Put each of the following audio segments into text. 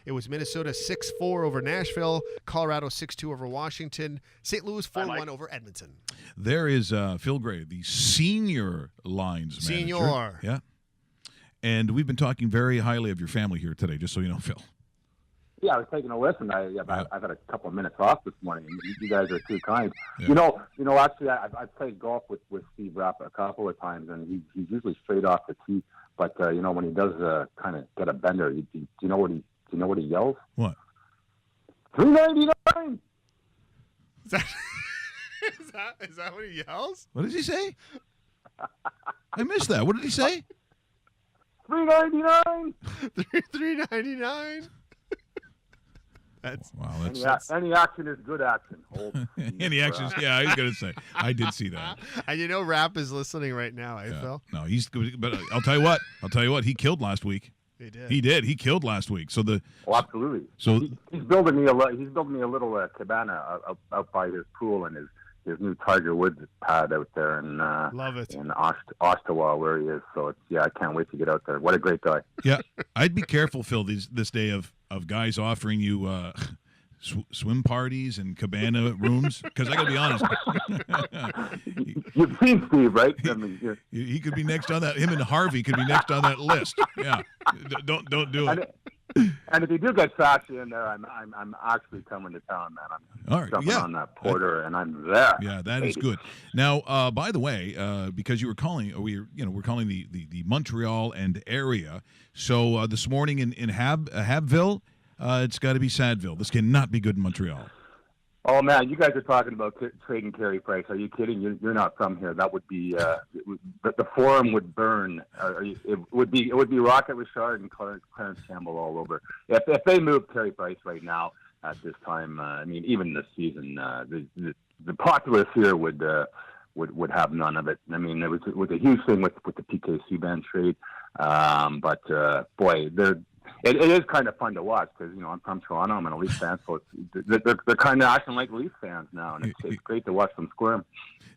It was Minnesota 6-4 over Nashville, Colorado 6-2 over Washington, St. Louis 4-1 over Edmonton. There is Phill Gray, the senior lines manager. Senior. Yeah. And we've been talking very highly of your family here today, just so you know, Phill. Yeah, I was taking a listen. I've had a couple of minutes off this morning. You guys are too kind. Yeah. You know. Actually, I've played golf with Steve Rapp a couple of times, and he's usually straight off the tee. But when he does kind of get a bender, do you know what he yells? What? 399. Is that what he yells? What did he say? I missed that. What did he say? 399. 399. Any action is good action. Any actions? Yeah, I was gonna say. I did see that. And Rapp is listening right now, Phil? No, he's good. But I'll tell you what. He killed last week. He did. He killed last week. So absolutely. So he's building me a little cabana out by his pool and his new Tiger Woods pad out there in love it in Ottawa where he is. So I can't wait to get out there. What a great guy. Yeah, I'd be careful, Phil, this day of guys offering you swim parties and cabana rooms, because I got to be honest. You've seen Steve, right? He could be next on that. Him and Harvey could be next on that list. Yeah, don't do it. And if you do get Sashi in there, I'm actually coming to town, man. I'm jumping on that Porter, and I'm there. Yeah, that is good. Now, by the way, because you were calling, we're calling the Montreal and area. So this morning in Habville, it's got to be Sadville. This cannot be good in Montreal. Oh man, you guys are talking about trading Carey Price. Are you kidding? You're not from here. That would be the forum would burn. It would be Rocket Richard and Clarence Campbell all over. If they moved Carey Price right now at this time, even this season, the populace here would have none of it. I mean, it was a huge thing with the PK Subban trade, but boy, It is kind of fun to watch because, I'm from Toronto. I'm an Leaf fan, so they're kind of acting like Leaf fans now, and it's great to watch them squirm.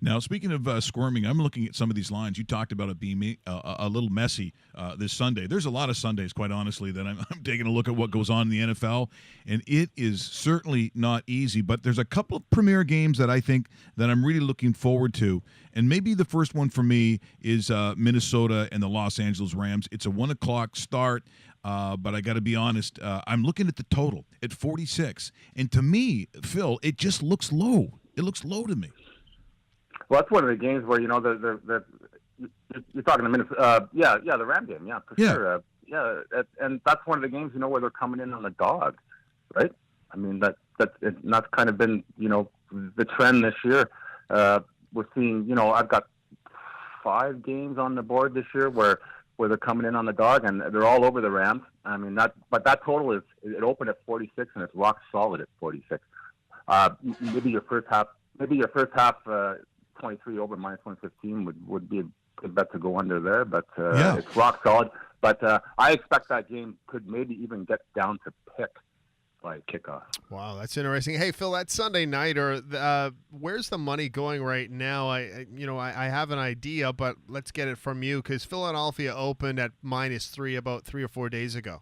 Now, speaking of squirming, I'm looking at some of these lines. You talked about it being a little messy this Sunday. There's a lot of Sundays, quite honestly, that I'm taking a look at what goes on in the NFL, and it is certainly not easy. But there's a couple of premier games that I think that I'm really looking forward to, and maybe the first one for me is Minnesota and the Los Angeles Rams. It's a 1 o'clock start. But I got to be honest, I'm looking at the total at 46. And to me, Phil, it just looks low. It looks low to me. Well, that's one of the games where, you're talking a minute. The Ram game, for sure. And that's one of the games, where they're coming in on the dog, right? I mean, that's kind of been, the trend this year. We're seeing, I've got 5 games on the board this year where they're coming in on the dog, and they're all over the Rams. I mean, that total it opened at 46, and it's rock solid at 46. Maybe your first half 23 over minus 115 would be a good bet to go under there, but it's rock solid. But I expect that game could maybe even get down to pick by kickoff. Wow, that's interesting. Hey, Phil, that Sunday night, where's the money going right now? I have an idea, but let's get it from you, because Philadelphia opened at -3 about 3 or 4 days ago.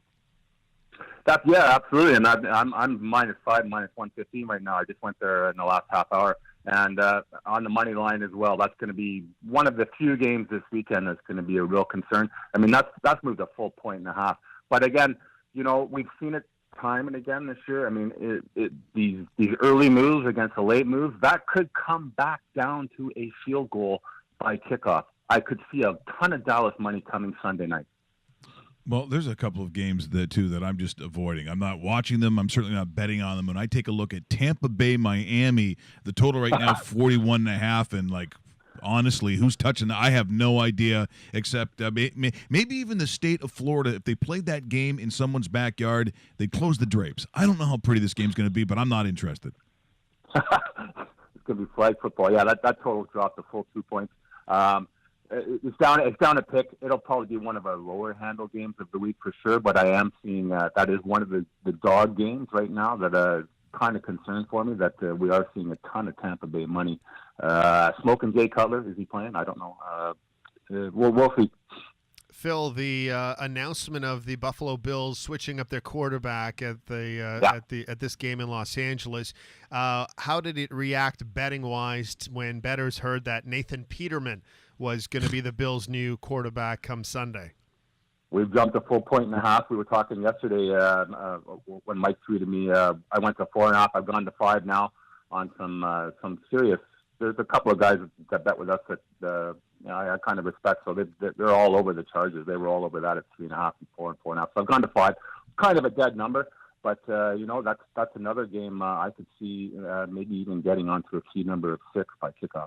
Absolutely, and I'm -5, minus 115 right now. I just went there in the last half hour, and on the money line as well. That's going to be one of the few games this weekend that's going to be a real concern. I mean, that's moved a full 1.5. But again, we've seen it time and again this year. I mean, these early moves against the late moves, that could come back down to a field goal by kickoff. I could see a ton of Dallas money coming Sunday night. Well, there's a couple of games that I'm just avoiding. I'm not watching them. I'm certainly not betting on them. When I take a look at Tampa Bay, Miami, the total right now 41.5, and honestly, who's touching that? I have no idea, except maybe even the state of Florida. If they played that game in someone's backyard, they'd close the drapes. I don't know how pretty this game's going to be, but I'm not interested. It's going to be flag football. Yeah, that total dropped a full 2 points. It's down a pick. It'll probably be one of our lower handle games of the week for sure, but I am seeing that is one of the dog games right now that kind of concern for me, that we are seeing a ton of Tampa Bay money. Smoking Jay Cutler, is he playing? I don't know. We'll see. Phill, the announcement of the Buffalo Bills switching up their quarterback at this game in Los Angeles. How did it react betting wise when bettors heard that Nathan Peterman was going to be the Bills' new quarterback come Sunday? We've jumped a full 1.5. We were talking yesterday when Mike tweeted me. I went to 4.5. I've gone to 5 now on some serious. There's a couple of guys that bet with us that I kind of respect. So they're all over the Chargers. They were all over that at 3.5 and 4 and 4.5. So I've gone to 5. Kind of a dead number, but that's another game I could see maybe even getting onto a key number of 6 by kickoff.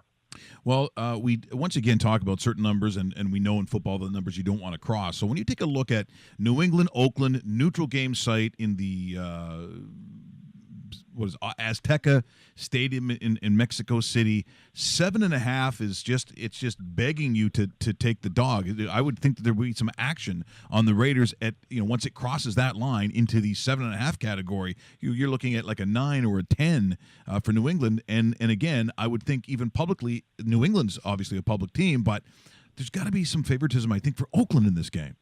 Well, we once again talk about certain numbers, and we know in football the numbers you don't want to cross. So when you take a look at New England, Oakland, neutral game site in the Azteca Stadium in Mexico City, 7.5 is just begging you to take the dog. I would think that there would be some action on the Raiders at once it crosses that line into the 7.5 category. You're looking at like a 9 or a 10 for New England, and again, I would think even publicly, New England's obviously a public team, but there's got to be some favoritism, I think, for Oakland in this game.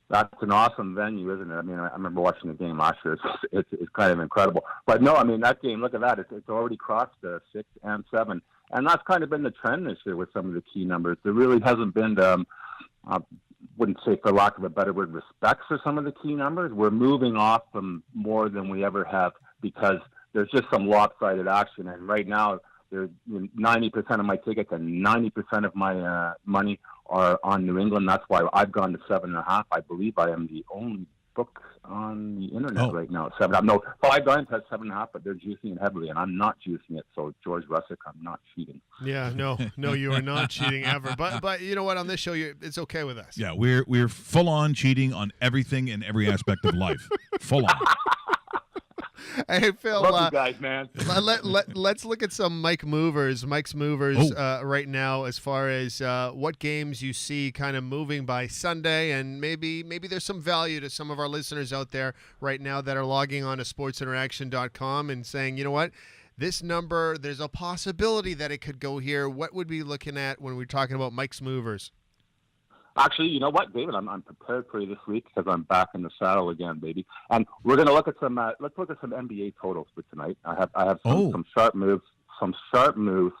That's an awesome venue, isn't it? I mean, I remember watching the game last year. It's kind of incredible. But no, I mean, that game, look at that. It's already crossed 6 and 7. And that's kind of been the trend this year with some of the key numbers. There really hasn't been, I wouldn't say for lack of a better word, respect for some of the key numbers. We're moving off them more than we ever have because there's just some lopsided action. And right now, there's 90% of my tickets and 90% of my money are on New England. That's why I've gone to 7.5. I believe I am the only book on the internet right now at 7.5. No, 5 Dimes has 7.5, but they're juicing it heavily, and I'm not juicing it. So George Russick, I'm not cheating. Yeah, no, you are not cheating ever. But you know what? On this show, it's okay with us. Yeah, we're full on cheating on everything and every aspect of life. Full on. Hey, Phill, love you guys, man. Let's look at some Mike's movers right now as far as what games you see kind of moving by Sunday, and maybe there's some value to some of our listeners out there right now that are logging on to sportsinteraction.com and saying, you know what, this number, there's a possibility that it could go here. What would we be looking at when we're talking about Mike's movers? Actually, you know what, David? I'm prepared for you this week because I'm back in the saddle again, baby. And we're going to look at some. Let's look at some NBA totals for tonight. I have some sharp moves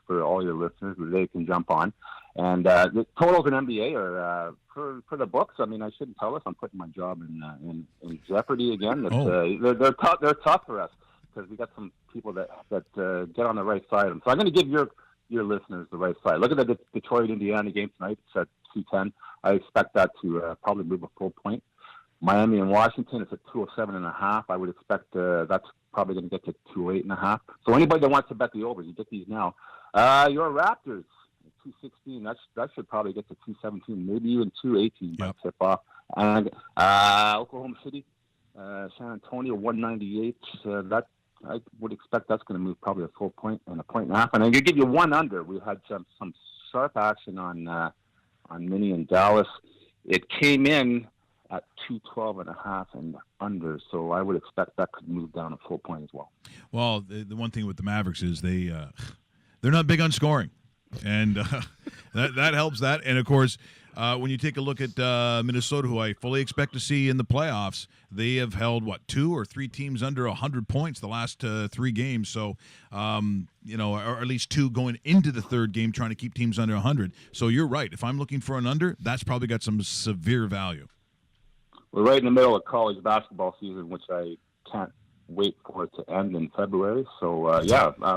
for all your listeners that they can jump on. And the totals in NBA are for the books. I mean, I shouldn't tell us. I'm putting my job in jeopardy again. They're tough for us because we got some people that get on the right side of them. So I'm going to give your listeners the right side. Look at the Detroit-Indiana game tonight. It's at 210. I expect that to probably move a full point. Miami and Washington, it's at 207.5. I would expect that's probably going to get to 208.5. So anybody that wants to bet the overs, you get these now. Your Raptors, 216. That should probably get to 217, maybe even 218 by tip off. And Oklahoma City, San Antonio, 198. That I would expect that's going to move probably a full point and a 1.5. And I'm going to give you one under. We had some sharp action on Minnie and Dallas. It came in at 212.5 and under, so I would expect that could move down a full point as well. Well, the one thing with the Mavericks is they're not big on scoring, and that helps that. And of course, when you take a look at Minnesota, who I fully expect to see in the playoffs, they have held 2 or 3 teams under 100 points the last 3 games. So, or at least 2 going into the third game, trying to keep teams under 100. So you're right. If I'm looking for an under, that's probably got some severe value. We're right in the middle of college basketball season, which I can't wait for it to end in February. So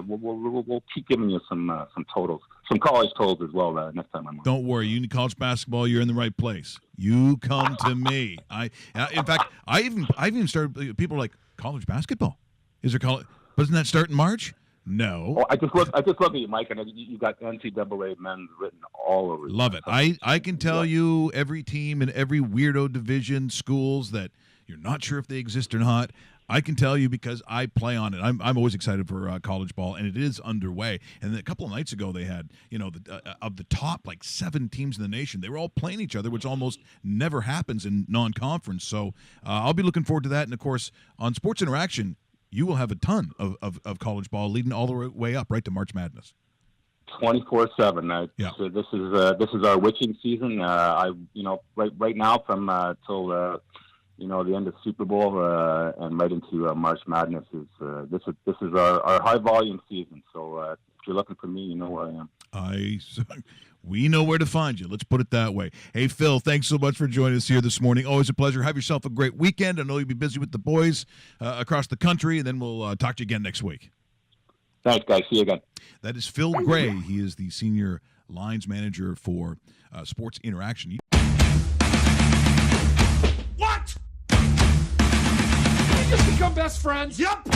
we'll keep giving you some totals, some college totals as well next time I'm on. Don't worry, you need college basketball, you're in the right place. You come to me. In fact, I even started. People are like, college basketball? Is there college? Doesn't that start in March? No. Oh, I just look at you, Mike, and you got NCAA men's written all over. Love it. I can tell you every team in every weirdo division, schools that you're not sure if they exist or not. I can tell you because I play on it. I'm always excited for college ball, and it is underway. And a couple of nights ago, they had of the top 7 teams in the nation. They were all playing each other, which almost never happens in non-conference. So I'll be looking forward to that. And of course, on Sports Interaction, you will have a ton of college ball leading all the way up right to March Madness. 24/7. Yeah. So this is our witching season. Right now from till the end of Super Bowl and right into March Madness this is our high volume season. So if you're looking for me, you know where I am. We know where to find you. Let's put it that way. Hey, Phill, thanks so much for joining us here this morning. Always a pleasure. Have yourself a great weekend. I know you'll be busy with the boys across the country, and then we'll talk to you again next week. Thanks, guys. See you again. That is Phill Gray. He is the senior lines manager for Sports Interaction. What? Did we just become best friends? Yep.